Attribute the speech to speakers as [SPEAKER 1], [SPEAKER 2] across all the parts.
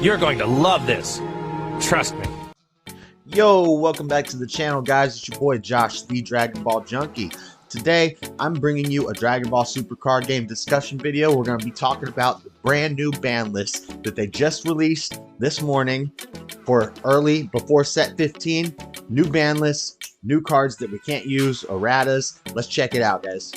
[SPEAKER 1] You're going to love this. Trust me.
[SPEAKER 2] Yo, welcome back to the channel, guys. It's your boy Josh, the Dragon Ball Junkie. Today, I'm bringing you a Dragon Ball Super Card Game discussion video. We're going to be talking about the brand new ban list that they just released this morning for early, before set 15. New ban list, new cards that we can't use, erratas. Let's check it out, guys.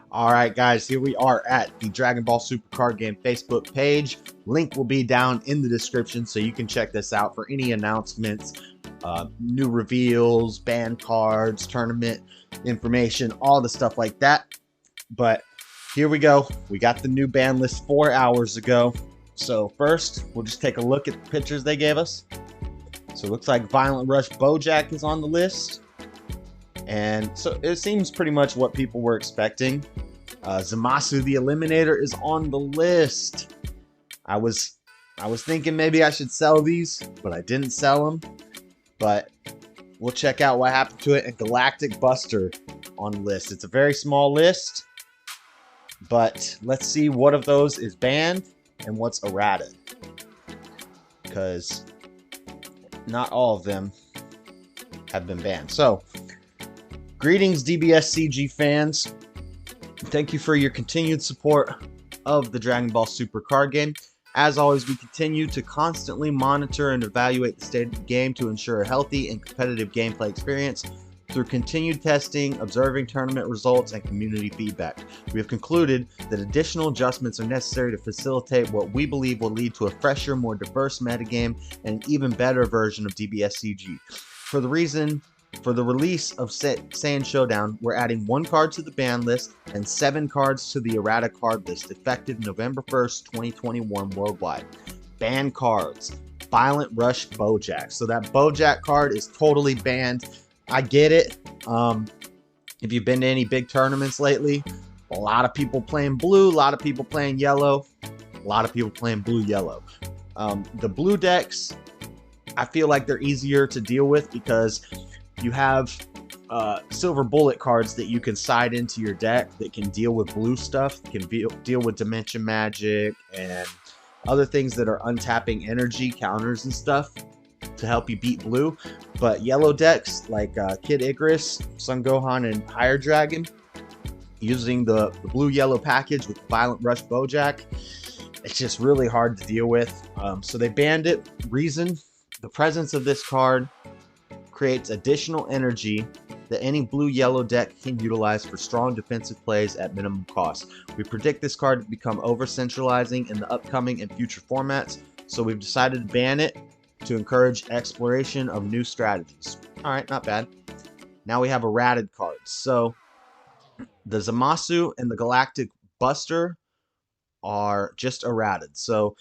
[SPEAKER 2] Alright guys, here we are at the Dragon Ball Super Card Game Facebook page. Link will be down in the description so you can check this out for any announcements, new reveals, banned cards, tournament information, all the stuff like that. But here we go. We got the new ban list 4 hours ago. So first, we'll just take a look at the pictures they gave us. So it looks like Violent Rush Bojack is on the list. And so it seems pretty much what people were expecting. Zamasu the Eliminator is on the list. I was thinking maybe I should sell these, but I didn't sell them. But we'll check out what happened to it. And Galactic Buster on the list. It's a very small list, but let's see what of those is banned and what's errata, because not all of them have been banned. So greetings, Dbscg fans. Thank you for your continued support of the Dragon Ball Super Card Game. As always, we continue to constantly monitor and evaluate the state of the game to ensure a healthy and competitive gameplay experience through continued testing, observing tournament results, and community feedback. We have concluded that additional adjustments are necessary to facilitate what we believe will lead to a fresher, more diverse metagame and an even better version of Dbscg. For the release of Saiyan Showdown, we're adding 1 card to the ban list and 7 cards to the errata card list, effective November 1st, 2021 worldwide. Banned cards. Violent Rush Bojack. So that Bojack card is totally banned. I get it. If you've been to any big tournaments lately, a lot of people playing blue, a lot of people playing yellow, a lot of people playing blue-yellow. The blue decks, I feel like they're easier to deal with because you have silver bullet cards that you can side into your deck that can deal with blue stuff, can deal with dimension magic and other things that are untapping energy counters and stuff to help you beat blue. But yellow decks like Kid Icarus, Son Gohan, and Higher Dragon, using the blue-yellow package with Violent Rush Bojack, it's just really hard to deal with. So they banned it. Reason: the presence of this card creates additional energy that any blue-yellow deck can utilize for strong defensive plays at minimum cost. We predict this card to become over-centralizing in the upcoming and future formats, so we've decided to ban it to encourage exploration of new strategies. Alright, not bad. Now we have errated cards. So the Zamasu and the Galactic Buster are just errated. So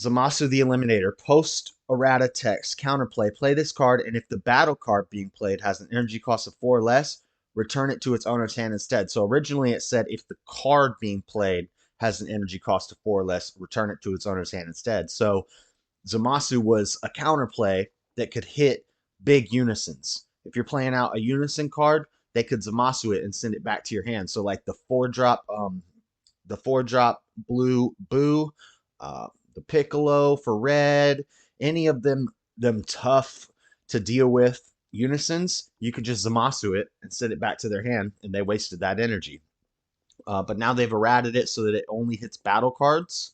[SPEAKER 2] Zamasu the Eliminator, post errata text, counterplay, play this card, and if the battle card being played has an energy cost of 4 or less, return it to its owner's hand instead. So originally it said if the card being played has an energy cost of 4 or less, return it to its owner's hand instead. So Zamasu was a counterplay that could hit big unisons. If you're playing out a unison card, they could Zamasu it and send it back to your hand. So like the 4-drop blue Boo, the Piccolo for red, any of them tough to deal with unisons, you could just Zamasu it and send it back to their hand, and they wasted that energy. But now they've errated it so that it only hits battle cards.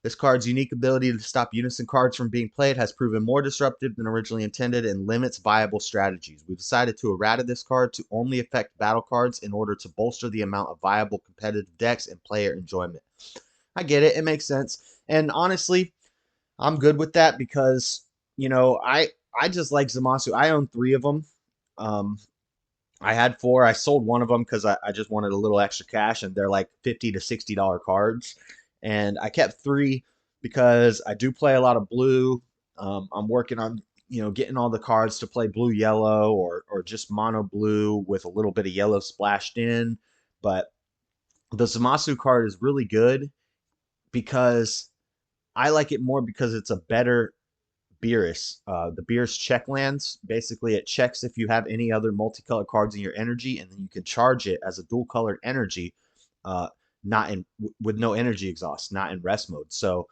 [SPEAKER 2] This card's unique ability to stop unison cards from being played has proven more disruptive than originally intended and limits viable strategies. We've decided to errata this card to only affect battle cards in order to bolster the amount of viable competitive decks and player enjoyment. I get it. It makes sense. And honestly, I'm good with that because, you know, I just like Zamasu. I own 3 of them. I had 4. I sold one of them because I just wanted a little extra cash, and they're like $50 to $60 cards. And I kept 3 because I do play a lot of blue. I'm working on, you know, getting all the cards to play blue-yellow or just mono blue with a little bit of yellow splashed in. But the Zamasu card is really good because I like it more because it's a better Beerus. The Beerus check lands. Basically, it checks if you have any other multicolored cards in your energy, and then you can charge it as a dual-colored energy not in with no energy exhaust, not in rest mode. So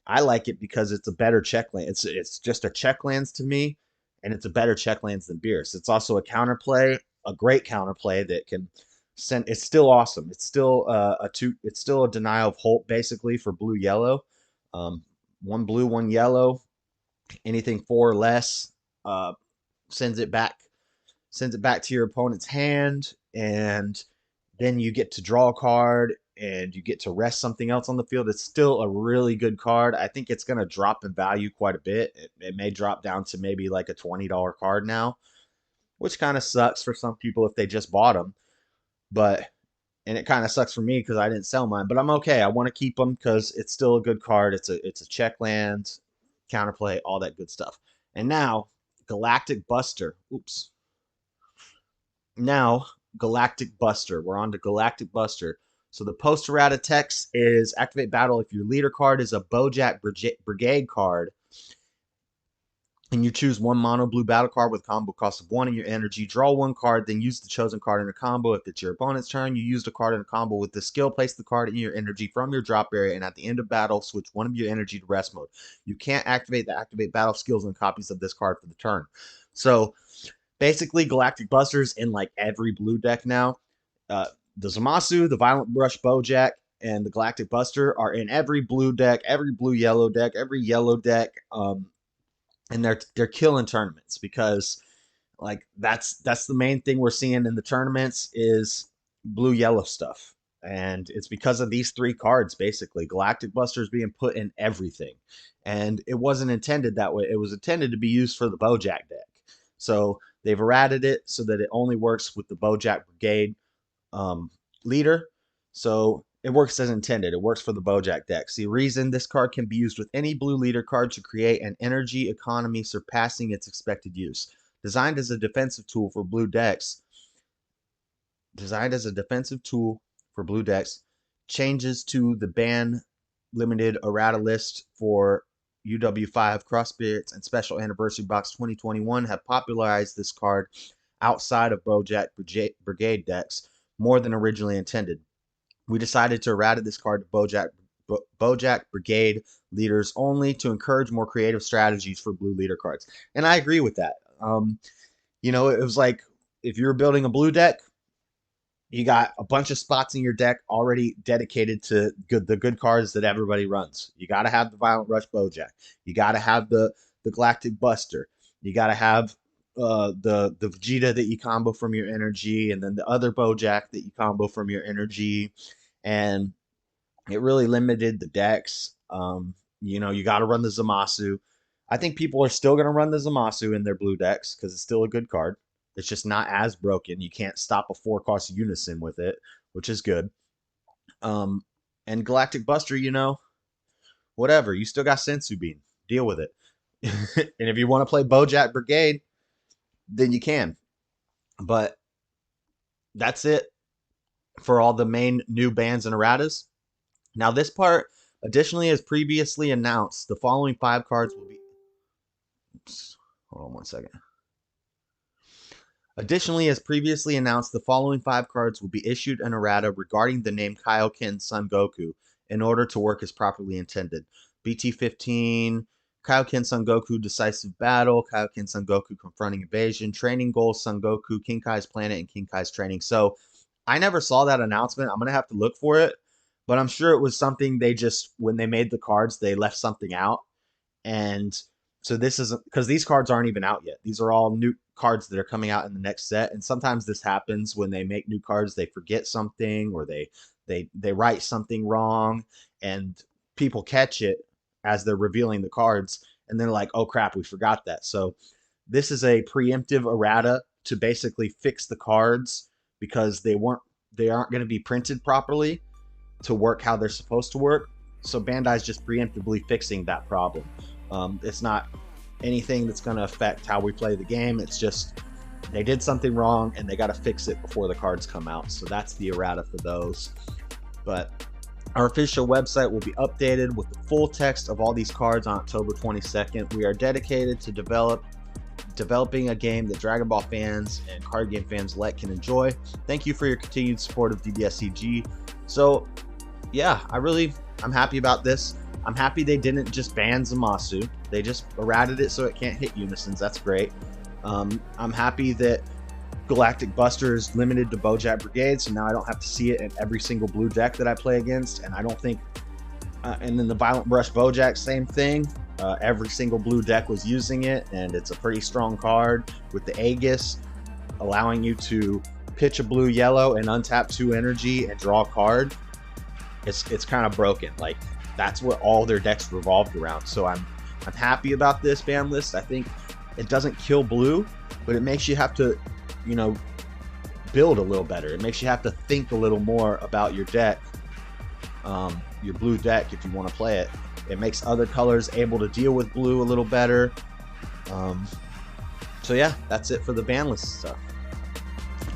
[SPEAKER 2] I like it because it's a better check land. It's just a check lands to me, and it's a better check lands than Beerus. It's also a counterplay, a great counterplay that can send. It's still awesome. It's still It's still a denial of Holt basically for blue yellow. One blue, one yellow. Anything 4 or less sends it back to your opponent's hand, and then you get to draw a card and you get to rest something else on the field. It's still a really good card. I think it's going to drop in value quite a bit. It may drop down to maybe like a $20 card now, which kind of sucks for some people if they just bought them. And it kind of sucks for me because I didn't sell mine, but I'm okay. I want to keep them because it's still a good card. It's a check land, counterplay, all that good stuff. And now Galactic Buster. Oops. Now Galactic Buster. We're on to Galactic Buster. So the post-errata text is activate battle if your leader card is a Bojack Brigade card, and you choose one mono blue battle card with combo cost of 1 in your energy. Draw 1 card, then use the chosen card in a combo. If it's your opponent's turn, you use the card in a combo with the skill. Place the card in your energy from your drop area, and at the end of battle, switch one of your energy to rest mode. You can't activate the activate battle skills and copies of this card for the turn. So basically, Galactic Buster's in like every blue deck now. The Zamasu, the Violent Rush Bojack, and the Galactic Buster are in every blue deck, every blue yellow deck, every yellow deck. And they're killing tournaments because like that's the main thing we're seeing in the tournaments is blue yellow stuff. And it's because of these 3 cards basically. Galactic Buster is being put in everything. And it wasn't intended that way. It was intended to be used for the Bojack deck. So they've errated it so that it only works with the Bojack Brigade leader. So it works as intended. It works for the Bojack decks. The reason this card can be used with any blue leader card to create an energy economy surpassing its expected use. Designed as a defensive tool for blue decks. Changes to the ban limited errata list for UW5 Cross Spirits and Special Anniversary Box 2021 have popularized this card outside of Bojack Brigade decks more than originally intended. We decided to errata this card to Bojack Brigade leaders only to encourage more creative strategies for blue leader cards. And I agree with that. You know, it was like if you're building a blue deck, you got a bunch of spots in your deck already dedicated to the good cards that everybody runs. You got to have the Violent Rush Bojack. You got to have the Galactic Buster. You got to have the Vegeta that you combo from your energy, and then the other Bojack that you combo from your energy. And it really limited the decks. You know, you got to run the Zamasu. I think people are still going to run the Zamasu in their blue decks because it's still a good card. It's just not as broken. You can't stop a 4-cost unison with it, which is good. And Galactic Buster, you know, whatever. You still got Sensu Bean. Deal with it. And if you want to play Bojack Brigade, then you can. But that's it for all the main new bans and erratas. Now this part, additionally, as previously announced, the following 5 cards will be... Oops, hold on one second. Additionally, as previously announced, the following 5 cards will be issued an errata regarding the name Kaioken Son Goku in order to work as properly intended. BT15, Kaioken Son Goku Decisive Battle, Kaioken Son Goku Confronting Invasion, Training Goals Son Goku, King Kai's Planet, and King Kai's Training. So I never saw that announcement. I'm going to have to look for it, but I'm sure it was something they just, when they made the cards, they left something out. And so this isn't, because these cards aren't even out yet. These are all new cards that are coming out in the next set. And sometimes this happens when they make new cards, they forget something or they write something wrong and people catch it as they're revealing the cards. And they're like, oh crap, we forgot that. So this is a preemptive errata to basically fix the cards because they aren't going to be printed properly to work how they're supposed to work. So Bandai's just preemptively fixing that problem. It's not anything that's going to affect how we play the game. It's just they did something wrong and they got to fix it before the cards come out. So that's the errata for those. But our official website will be updated with the full text of all these cards on October 22nd. We are dedicated to developing a game that Dragon Ball fans and card game fans alike can enjoy. Thank you for your continued support of DBSCG. So yeah, I'm happy about this. I'm happy they didn't just ban Zamasu. They just errated it so it can't hit unisons. That's great. I'm happy that Galactic Buster is limited to Bojack Brigade, so now I don't have to see it in every single blue deck that I play against. And I don't think, and then the Violent Brush Bojack, same thing. Every single blue deck was using it, and it's a pretty strong card with the Aegis, allowing you to pitch a blue-yellow and untap 2 energy and draw a card. It's kind of broken. Like, that's what all their decks revolved around. So I'm happy about this ban list. I think it doesn't kill blue, but it makes you have to, you know, build a little better. It makes you have to think a little more about your deck, your blue deck, if you want to play it. It makes other colors able to deal with blue a little better. So yeah, that's it for the ban list stuff.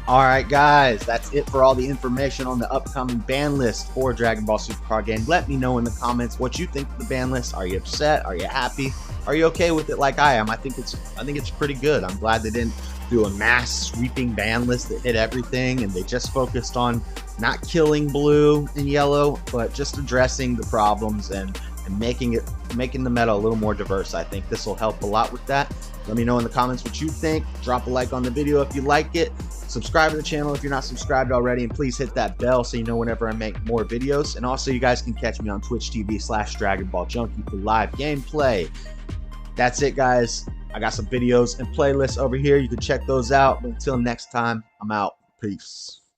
[SPEAKER 2] Alright guys, that's it for all the information on the upcoming ban list for Dragon Ball Super Card Game. Let me know in the comments what you think of the ban list. Are you upset? Are you happy? Are you okay with it like I am? I think it's pretty good. I'm glad they didn't do a mass sweeping ban list that hit everything, and they just focused on not killing blue and yellow, but just addressing the problems and making the meta a little more diverse. I think this will help a lot with that. Let me know in the comments what you think. Drop a like on the video if you like it. Subscribe to the channel if you're not subscribed already, and please hit that bell so you know whenever I make more videos. And also, you guys can catch me on Twitch TV/DragonBallJunkie for live gameplay. That's it, guys. I got some videos and playlists over here. You can check those out. But until next time, I'm out. Peace.